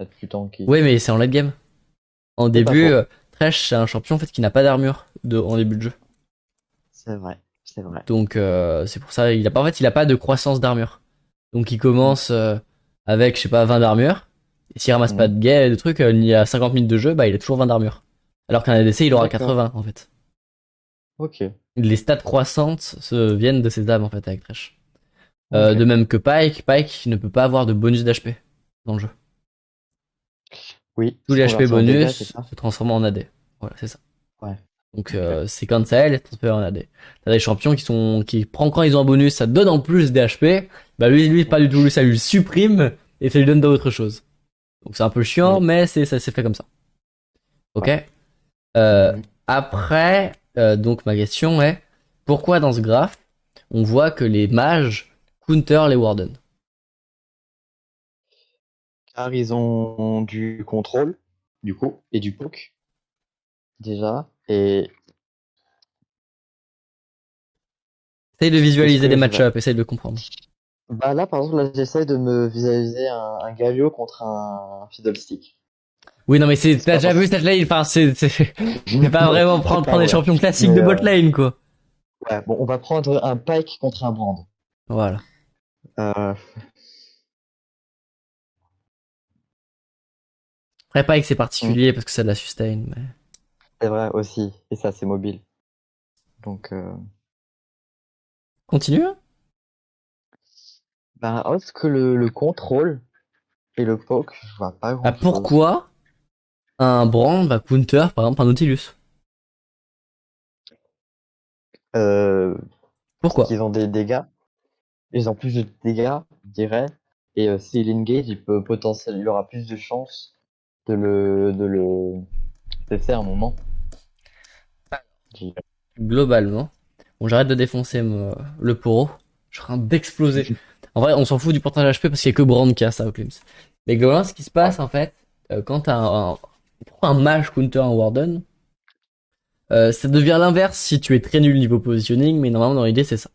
être plus tanky. Oui, mais c'est en late game. En C'est pas début, faux. Thresh, c'est un champion en fait qui n'a pas d'armure en début de jeu. C'est vrai. C'est vrai. Donc c'est pour ça, en fait, il a pas de croissance d'armure. Donc il Mm. commence avec, je sais pas, 20 d'armure. Et s'il ramasse pas Mm. de trucs, il y a 50 minutes de jeu, bah il a toujours 20 d'armure. Alors qu'un ADC, il aura D'accord. 80 en fait. Ok. Les stats croissantes viennent de ces âmes en fait avec Thresh. De Ok. même que Pike ne peut pas avoir de bonus d'HP dans le jeu. Oui, Tous c'est les HP converti en dégâts, c'est bonus ça? se transforment en AD. Voilà, c'est ça. Ouais. Donc Ok. c'est quand ça elle est transféré en AD. T'as des champions qui prend quand ils ont un bonus, ça donne en plus des HP. Bah lui pas du tout, lui ça lui supprime et ça lui donne d'autres choses. Donc c'est un peu chiant, Oui. mais ça s'est fait comme ça. Ok. Ouais. Euh, Mhm. après, donc ma question est pourquoi dans ce graphe on voit que les mages counter les wardens? Car ils ont du contrôle, du coup, et du poke, déjà. Et Essaye de est-ce visualiser des que je vais... match-ups, essaye de comprendre. Bah là, par exemple, là, j'essaie de me visualiser un Galio contre un Fiddlestick. Oui, non, mais C'est t'as pas déjà vu forcément... cette lane, enfin, c'est pas vraiment prendre D'accord, des ouais. champions classiques Mais de bot lane, quoi. ouais, bon, on va prendre un Pike contre un Brand. Voilà. Euh, Après, pas que c'est hmm, particulier parce que c'est de la sustain, mais... c'est vrai aussi. Et ça, c'est mobile. Donc, Continue, hein. bah, est-ce que le contrôle et le poke, je vois pas Bah, grand-chose. pourquoi un Brand va counter, par exemple, un Nautilus? Parce Pourquoi? qu'ils ont des dégâts. Ils ont plus de dégâts, je dirais. Et s'il engage, il aura plus de chances de faire un moment. Je dirais. Globalement. Bon, j'arrête de défoncer le poro. Je suis en train d'exploser. En vrai, on s'en fout du portage HP parce qu'il y a que Brand qui a ça au Clims. Mais globalement, ce qui se Ouais. passe, en fait, quand t'as pourquoi un mage counter un Warden, ça devient l'inverse si tu es très nul niveau positioning, mais normalement, dans l'idée, c'est ça.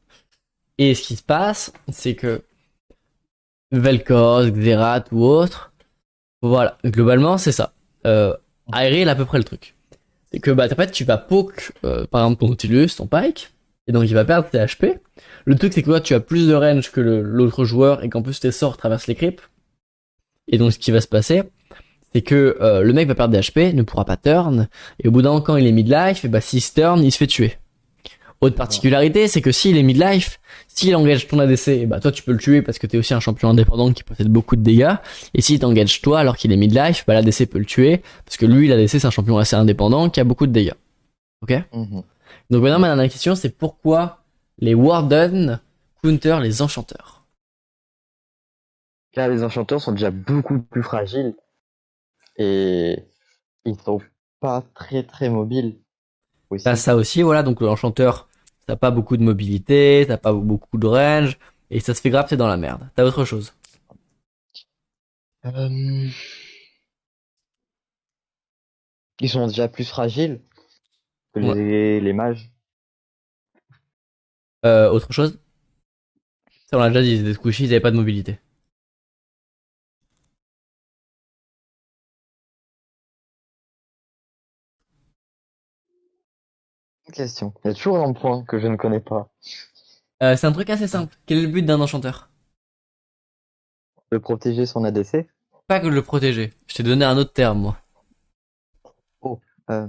Et ce qui se passe, c'est que Vel'Koz, Xerath ou autre, voilà, globalement, c'est ça. Aéré, il a à peu près le truc. C'est que bah en fait tu vas poke par exemple ton Nautilus, ton Pike, et donc il va perdre tes HP. Le truc c'est que toi tu as plus de range que l'autre joueur et qu'en plus tes sorts traversent les creeps. Et donc ce qui va se passer, c'est que le mec va perdre des HP, ne pourra pas turn, et au bout d'un moment quand il est midlife, et bah s'il se turn, il se fait tuer. Autre Voilà. particularité, c'est que s'il est midlife, s'il engage ton ADC, et bah toi tu peux le tuer parce que t'es aussi un champion indépendant qui possède beaucoup de dégâts. Et s'il t'engage toi alors qu'il est midlife, bah l'ADC peut le tuer parce que lui l'ADC c'est un champion assez indépendant qui a beaucoup de dégâts. Ok? Mhm. Donc maintenant, ma Ouais. dernière question, c'est pourquoi les Warden counter les enchanteurs? Car les enchanteurs sont déjà beaucoup plus fragiles et ils sont pas très très mobiles T'as aussi. ça aussi, voilà, donc l'enchanteur, t'as pas beaucoup de mobilité, t'as pas beaucoup de range, et ça se fait grave, c'est dans la merde. T'as autre chose. Euh, Ils sont déjà plus fragiles que Ouais. les mages. Autre chose? Ça, on l'a déjà dit, ils étaient squishy, ils avaient pas de mobilité. Une question. Il y a toujours un point que je ne connais pas. C'est un truc assez simple. Quel est le but d'un enchanteur? De protéger son ADC. Pas que de le protéger. Je t'ai donné un autre terme, moi. Oh, euh,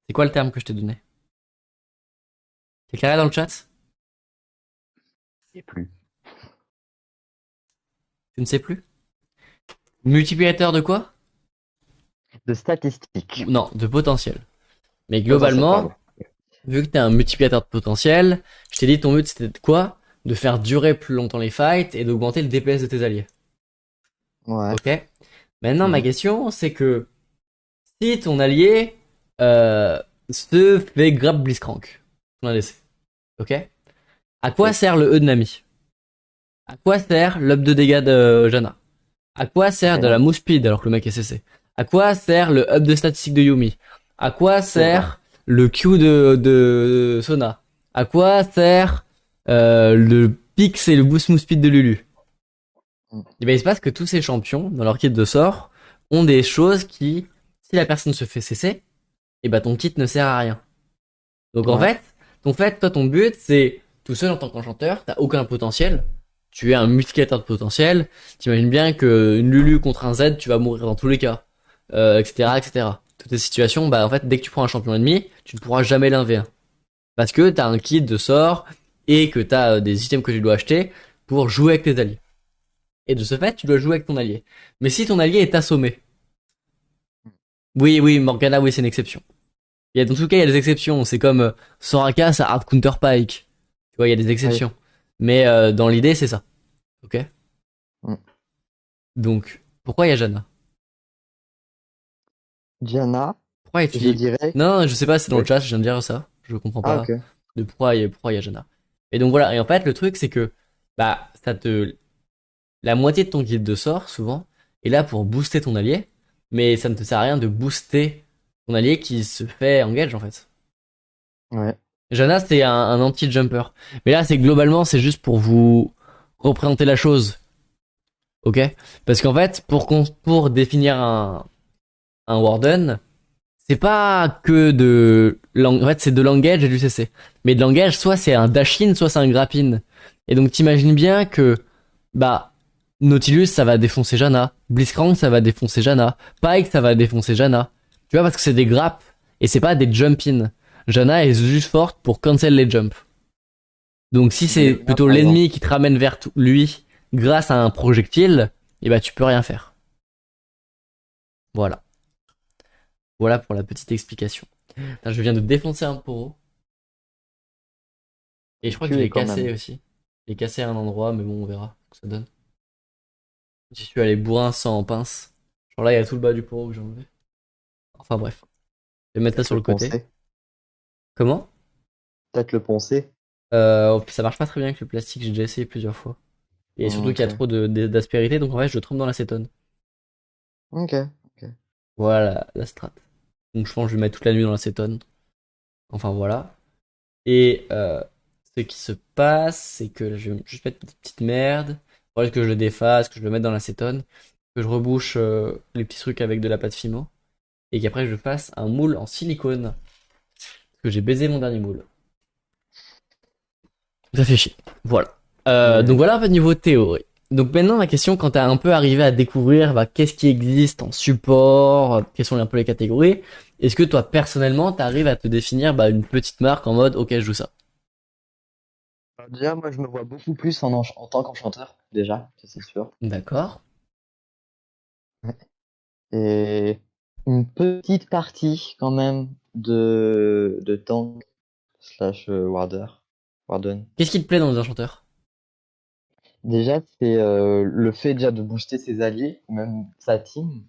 C'est quoi le terme que je t'ai donné? C'est carré dans le chat? et plus. Tu ne sais plus? Multiplicateur de quoi? De statistiques. Non, de potentiel. Mais Potentiel, pardon. globalement, vu que t'es un multiplicateur de potentiel, je t'ai dit ton but c'était de quoi? De faire durer plus longtemps les fights et d'augmenter le DPS de tes alliés. Ouais. Ok? Maintenant, ma Mhm. question, c'est que si ton allié se fait grab Blitzcrank, ton ADC, ok? À quoi Ok. sert le E de Nami? À quoi sert l'up de dégâts de Janna? À quoi sert de la Rien. move speed alors que le mec est CC? À quoi sert le up de statistique de Yumi? À quoi C'est vrai. sert le Q de Sona? À quoi sert le pix et le boost move speed de Lulu? Mm. Et ben, il se passe que tous ces champions, dans leur kit de sort, ont des choses qui, si la personne se fait cesser, et ben ton kit ne sert à rien. Donc en Ouais. fait, toi, ton but, c'est tout seul en tant qu'enchanteur, t'as aucun potentiel. Tu es un multiplicateur de potentiel. T'imagines bien que une Lulu contre un Z, tu vas mourir dans tous les cas, etc., etc. Toutes ces situations, bah en fait, dès que tu prends un champion ennemi, tu ne pourras jamais l'un-v1 parce que t'as un kit de sorts et que t'as des items que tu dois acheter pour jouer avec tes alliés. Et de ce fait, tu dois jouer avec ton allié. Mais si ton allié est assommé, oui, oui, Morgana, oui, c'est une exception. Dans tout cas, il y a des exceptions. C'est comme Soraka, ça hard counter Pike. Tu vois, il y a des Oui. exceptions. Mais dans l'idée, c'est ça. Ok. Mm. Donc, pourquoi il y a Janna? Diana, Pourquoi je tu dirais. Non, je sais pas, c'est dans Oui. le chat, je viens de dire ça. Je comprends Ah, pas ok. de pourquoi il y a Janna. Et donc voilà. Et en fait, le truc, c'est que bah la moitié de ton guide de sort, souvent, est là pour booster ton allié, mais ça ne te sert à rien de booster ton allié qui se fait engage en fait. Ouais. Janna, c'est un anti-jumper. Mais là, c'est globalement, c'est juste pour vous représenter la chose. Ok? Parce qu'en fait, pour définir un Warden, c'est pas que en fait, c'est de l'engage et du CC. Mais de l'engage, soit c'est un dash-in, soit c'est un grab-in. Et donc, t'imagines bien que, bah, Nautilus, ça va défoncer Janna. Blitzcrank, ça va défoncer Janna. Pike, ça va défoncer Janna. Tu vois, parce que c'est des grappes. Et c'est pas des jump-in. Janna est juste forte pour cancel les jumps. Donc si c'est Léona, plutôt par exemple. l'ennemi qui te ramène vers lui grâce à un projectile, et bah tu peux rien faire. Voilà. Voilà pour la petite explication. Putain, je viens de défoncer un poro. Et je crois que je Tu es l'ai quand même. cassé aussi. Je l'ai cassé à un endroit, mais bon, on verra ce que ça donne. Si je suis allé bourrin sans pince. Genre là, il y a tout le bas du poro que j'ai enlevé. Enfin bref. Je vais mettre ça Peut-être sur le le côté. poncer. Comment? Peut-être le poncer. Ça marche pas très bien avec le plastique, j'ai déjà essayé plusieurs fois. Et surtout qu'il y Ok. a trop d'aspérité, donc en fait, je le trempe dans l'acétone. Ok. Ok. Voilà la strat. Donc je pense que je vais mettre toute la nuit dans l'acétone. Enfin voilà. Et ce qui se passe, c'est que je vais juste mettre une petite merde. Faudrait que je le défasse, que je le mette dans l'acétone, que je rebouche les petits trucs avec de la pâte Fimo, et qu'après je fasse un moule en silicone. Parce que j'ai baisé mon dernier moule. Ça fait chier. Voilà. Donc Et voilà un peu niveau théorie. Donc maintenant la question, quand t'as un peu arrivé à découvrir bah, qu'est-ce qui existe en support, quelles sont un peu les catégories, est-ce que toi personnellement t'arrives à te définir bah, une petite marque en mode ok je joue ça. déjà, moi, je me vois beaucoup plus en tant qu'enchanteur, déjà, ça, c'est sûr. D'accord. Ouais. Et une petite partie, quand même, de tank slash warden. Qu'est-ce qui te plaît dans les enchanteurs? Déjà, c'est le fait déjà de booster ses alliés, ou même sa team,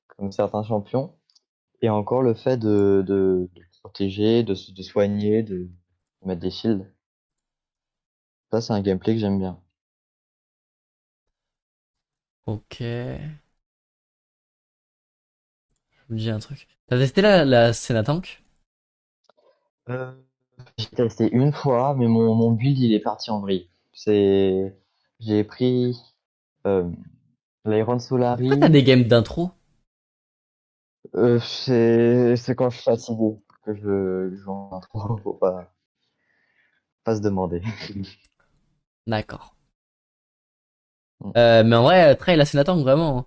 comme certains champions. Et encore le fait de protéger, de soigner, de mettre des shields. Ça, c'est un gameplay que j'aime bien. Ok. Je me dis un truc. T'as testé la Senatank? Euh, j'ai testé une fois, mais mon build, il est parti en vrille. J'ai pris euh, l'Iron Pourquoi t'as Solari. des games d'intro? C'est quand je suis fatigué que je joue en intro. Faut pas se demander. D'accord. Mm. Mais en vrai, try la Senatank vraiment, hein.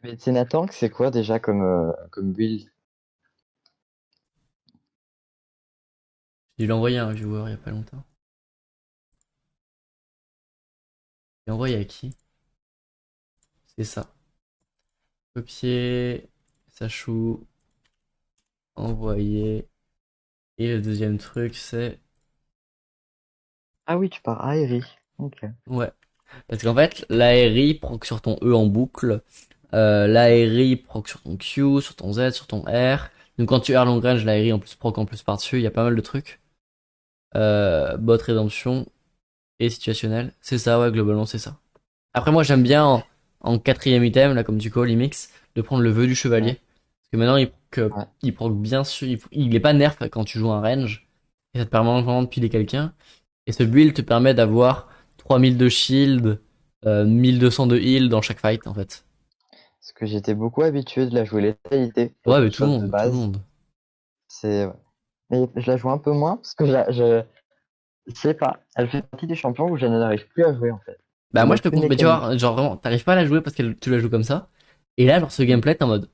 Mais Senatank, c'est quoi déjà comme build? J'ai dû l'envoyer à un viewer il y a pas longtemps. J'ai envoyé à qui? C'est ça. Copier, Sachou, envoyer. Et le deuxième truc, c'est... Ah oui, tu pars Aérie. Ok. Ouais. Parce qu'en fait, l'ARI proc sur ton E en boucle. L'ARI proc sur ton Q, sur ton Z, sur ton R. Donc quand tu R long range, l'ARI en plus proc en plus par-dessus. Il y a pas mal de trucs. Bot rédemption et situationnel. C'est ça, ouais, globalement, c'est ça. Après, moi, j'aime bien en quatrième item, là, comme du call, mix, de prendre le vœu du chevalier. Ouais, Parce que maintenant, ouais. il proc bien sûr, il est pas nerf quand tu joues un range. Et ça te permet vraiment de piler quelqu'un. Et ce build te permet d'avoir 3000 de shield, 1200 de heal dans chaque fight en fait. Parce que j'étais beaucoup habitué de la jouer létalité, Ouais, mais chose de tout le base. monde. C'est, ouais. Mais je la joue un peu moins parce que je sais pas. Elle fait partie des champions où je n'arrive plus à jouer en fait. Bah Elle moi a je te aucune conseille, mais tu mécanique. vois, genre vraiment, t'arrives pas à la jouer parce que tu la joues comme ça. Et là, genre ce gameplay, t'es en mode,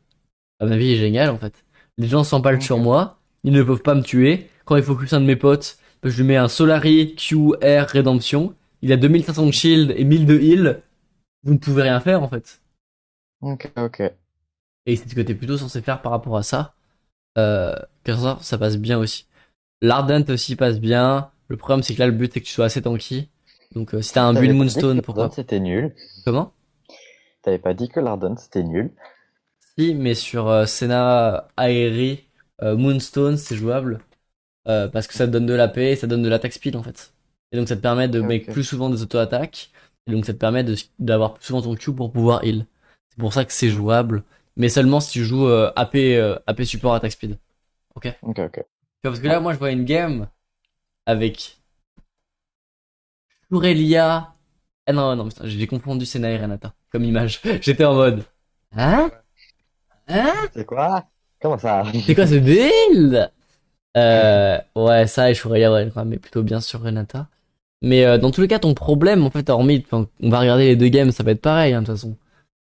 ah, ma vie est géniale en fait. Les gens s'emballent sur Ok. moi, ils ne peuvent pas me tuer. Quand il focus un de mes potes, bah, je lui mets un Solari Q R Rédemption. Il a 2500 de shield et 1000 de heal. Vous ne pouvez rien faire en fait. Ok, ok. Et c'est ce que t'es plutôt censé faire par rapport à ça. Euh, que ça passe bien aussi. L'Ardent aussi passe bien. Le problème c'est que là le but c'est que tu sois assez tanky. Donc si t'as un build T'avais pas dit que Moonstone, l'Ardent pourquoi? c'était nul. Comment? T'avais pas dit que l'Ardent c'était nul. Si, mais sur Senna Aeri, Moonstone c'est jouable. Parce que ça te donne de la paix et ça donne de l'attaque speed en fait. Et donc ça te permet de Ok, make ok. plus souvent des auto-attaques. Et donc ça te permet d'avoir plus souvent ton Q pour pouvoir heal. C'est pour ça que c'est jouable. Mais seulement si tu joues AP support attaque speed. Ok? Tu Ok, ok. vois, parce que Ouais. là, moi je vois une game avec Aurelia. Ah non, non, putain, j'ai confondu Senna et Renata comme image. J'étais en mode. Hein? Hein? C'est quoi? Comment ça? C'est quoi ce build? Ouais, ça et Shuraya, ouais, mais plutôt bien sur Renata. Mais dans tous les cas, ton problème, en fait, hormis, enfin, on va regarder les deux games, ça va être pareil, hein, de toute façon.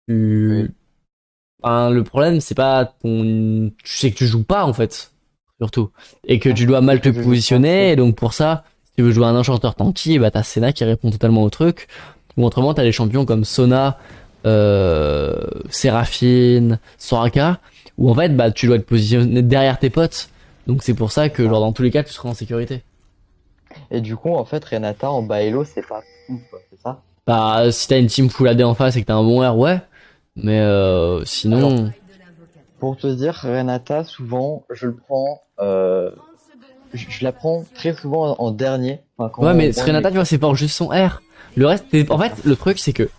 Oui. Enfin, le problème, c'est pas ton, tu sais que tu joues pas, en fait, surtout, et que tu dois C'est mal te que je joue pas assez. positionner, et donc pour ça, si tu veux jouer un enchanteur tanky, bah t'as Senna qui répond totalement au truc, ou autrement t'as des champions comme Sona, Séraphine, Soraka, où en fait, bah tu dois te positionner derrière tes potes. Donc c'est pour ça que, genre, Ça. dans tous les cas, tu seras en sécurité. Et du coup, en fait, Renata en bailo, c'est pas fou, quoi, c'est ça? Bah, si t'as une team full AD en face et que t'as un bon R, ouais. Mais Alors, sinon... pour te dire, Renata, souvent, je le prends, je la prends très souvent en dernier, enfin, Ouais, quand mais moi, Renata, tu vois, c'est fort juste son R. Le reste, en c'est fait, ça. le truc, c'est que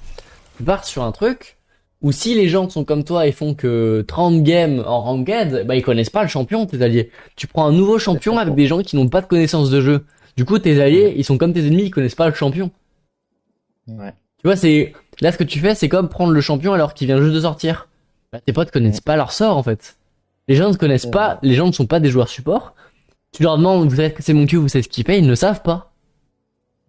tu pars sur un truc où si les gens sont comme toi et font que 30 games en ranked, bah ils connaissent pas le champion, tes alliés. Tu prends un nouveau C'est champion pas avec faux. des gens qui n'ont pas de connaissance de jeu. Du coup, tes Ouais. alliés, ils sont comme tes ennemis, ils connaissent pas le champion. Ouais. Tu vois, c'est... Là, ce que tu fais, c'est comme prendre le champion alors qu'il vient juste de sortir. Bah, tes potes Mm. connaissent pas leur sort, en fait. Les gens ne connaissent C'est vrai. pas, les gens ne sont pas des joueurs support. Tu leur demandes, vous savez que c'est mon Q, vous savez ce qu'il fait, ils ne le savent pas.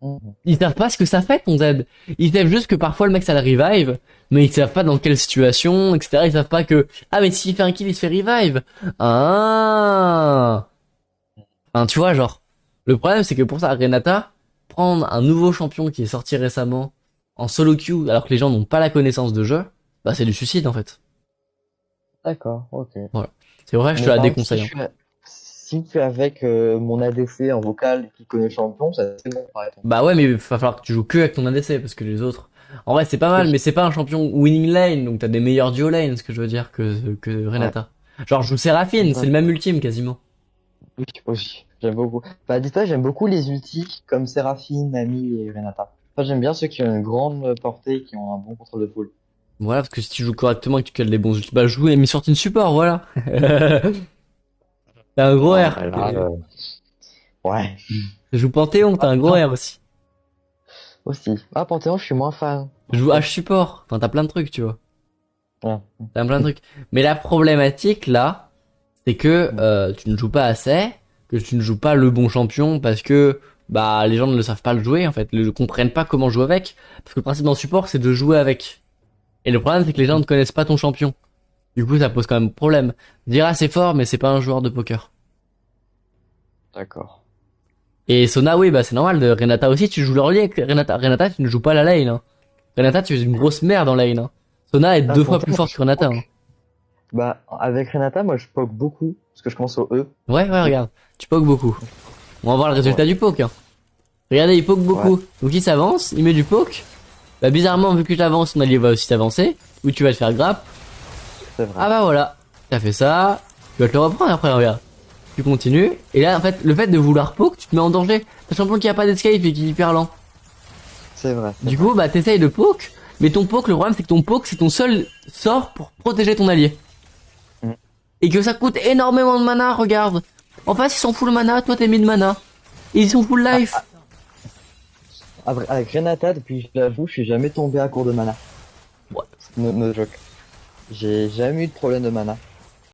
Mm. Ils savent pas ce que ça fait ton Z. Ils savent juste que parfois le mec ça le revive, mais ils savent pas dans quelle situation, etc. Ils savent pas que, ah mais s'il fait un kill il se fait revive. Ah. Enfin, tu vois, genre, le problème c'est que pour ça, Renata, prendre un nouveau champion qui est sorti récemment en solo queue alors que les gens n'ont pas la connaissance de jeu, bah c'est du suicide en fait. D'accord, ok. Voilà. C'est vrai que je te Mais la par exemple, déconseille, hein. si je suis avec mon ADC en vocal qui connaît le champion, ça c'est bon, par exemple. Bah ouais, mais il va falloir que tu joues que avec ton ADC parce que les autres. En vrai, c'est pas mal, Oui. mais c'est pas un champion winning lane, donc t'as des meilleurs duo lane, ce que je veux dire, que Ouais. Renata. Genre, je joue Séraphine, c'est le même D'accord. ultime quasiment. Oui, aussi. J'aime beaucoup. Bah, dis-toi, j'aime beaucoup les ultis comme Séraphine, Nami et Renata. Enfin, j'aime bien ceux qui ont une grande portée et qui ont un bon contrôle de pool. Voilà, parce que si tu joues correctement et que tu cales les bons ultimes, bah jouer mais sur team support, voilà. T'as un gros Ah, R. bah là, ouais, Je joue Panthéon, t'as un gros R aussi. aussi. Ah, Panthéon, je suis moins fan. Je joue H support, enfin t'as plein de trucs, tu vois. Ouais. T'as plein de trucs. Mais la problématique là, c'est que Mm. tu ne joues pas assez, que tu ne joues pas le bon champion parce que bah les gens ne le savent pas le jouer en fait, ne comprennent pas comment jouer avec. Parce que le principe dans support c'est de jouer avec. Et le problème c'est que les gens ne connaissent pas ton champion. Du coup ça pose quand même problème. Dira c'est fort mais c'est pas un joueur de poker. D'accord. Et Sona oui bah c'est normal, de Renata aussi tu joues leur avec Renata. Renata tu ne joues pas la lane. Hein. Renata tu es une grosse merde en lane. Hein. Sona est Ah, 2 fois pourtant, plus moi, forte je que Renata. Hein. poke. Bah, avec Renata, moi, je poke beaucoup. Parce que je commence au E. Ouais ouais regarde, tu pokes beaucoup. On va voir le Ouais. résultat du poke. Hein. Regardez, il poke Ouais, beaucoup. Donc il s'avance, il met du poke. Bah bizarrement, vu que t'avances, ton allié va aussi t'avancer. Ou tu vas te faire grappe. c'est Ah vrai. bah voilà. T'as fait ça. Tu vas te le reprendre après, regarde. Tu continues. Et là, en fait, le fait de vouloir poke, tu te mets en danger. T'as un champion qui a pas d'escape et qui est hyper lent. C'est vrai, c'est Du vrai. coup, bah t'essayes de poke. Mais ton poke, le problème, c'est que ton poke, c'est ton seul sort pour protéger ton allié. Mm. Et que ça coûte énormément de mana, regarde. En face, ils sont full mana, toi t'es mid mana. Et ils sont full life. Avec Renata, depuis que je la joue, je suis jamais tombé à court de mana. Ouais. No joke. J'ai jamais eu de problème de mana.